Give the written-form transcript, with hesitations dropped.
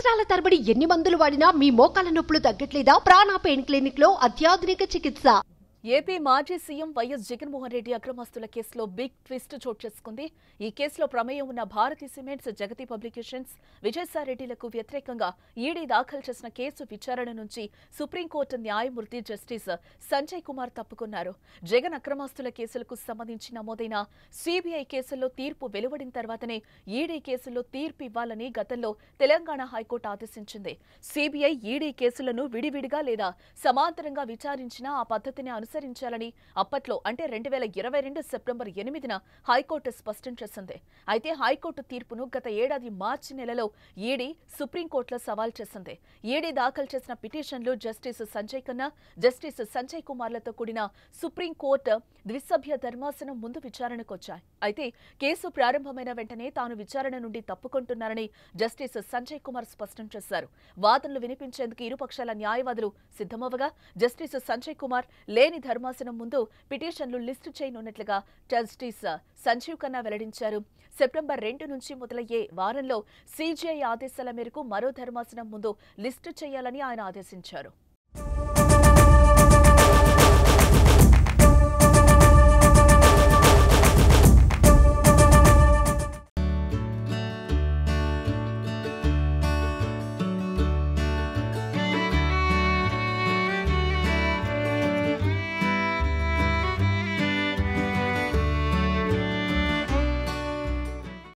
సంవత్సరాల తరబడి ఎన్ని మందులు వాడినా మీ మోకాల నొప్పులు తగ్గట్లేదా? ప్రాణ పెయిన్ క్లినిక్ లో అత్యాధునిక చికిత్స. ఏపీ మాజీ సీఎం వైఎస్ జగన్మోహన్ రెడ్డి అక్రమాస్తుల కేసులో బిగ్ ట్విస్ట్ చోటు చేసుకుంది. ఈ కేసులో ప్రమేయం ఉన్న భారతీ సిమెంట్స్, జగతి పబ్లికేషన్స్, విజయసాయిరెడ్డిలకు వ్యతిరేకంగా ఈడీ దాఖలు చేసిన కేసు విచారణ నుంచి సుప్రీంకోర్టు న్యాయమూర్తి జస్టిస్ సంజయ్ కుమార్ తప్పుకున్నారు. జగన్ అక్రమాస్తుల కేసులకు సంబంధించి నమోదైన సిబిఐ కేసుల్లో తీర్పు వెలువడిన తర్వాతనే ఈడీ కేసుల్లో తీర్పు ఇవ్వాలని గతంలో తెలంగాణ హైకోర్టు ఆదేశించింది. సిబిఐ, ఈడీ కేసులను విడివిడిగా లేదా సమాంతరంగా విచారించినా ఆ పద్ధతిని అనుసరించాలని అప్పట్లో అంటే 2022 సెప్టెంబర్ 8న హైకోర్టు స్పష్టం చేసింది. అయితే హైకోర్టు తీర్పును గత ఏడాది మార్చి నెలలో ఈడీ సుప్రీంకోర్టులో సవాల్ చేసింది. ఈడీ దాఖలు చేసిన పిటిషన్లు జస్టిస్ సంజయ్ ఖన్నా, జస్టిస్ సంజయ్ కుమార్లతో కూడిన సుప్రీంకోర్టు ద్విసభ్య ధర్మాసనం ముందు విచారణకు వచ్చాయి. అయితే కేసు ప్రారంభమైన వెంటనే తాను విచారణ నుండి తప్పుకుంటున్నారని జస్టిస్ సంజయ్ కుమార్ స్పష్టం చేశారు. వాదనలు వినిపించేందుకు ఇరుపక్షాల న్యాయవాదులు సిద్ధమవగా జస్టిస్ సంజయ్ కుమార్ లేని ధర్మాసనం ముందు పిటిషన్లు లిస్టు చేయనున్నట్లుగా జస్టిస్ సంజీవ్ ఖన్నా వెల్లడించారు. సెప్టెంబర్ 2 నుంచి మొదలయ్యే వారంలో సీజీఐ ఆదేశాల మేరకు మరో ధర్మాసనం ముందు లిస్టు చేయాలని ఆయన ఆదేశించారు.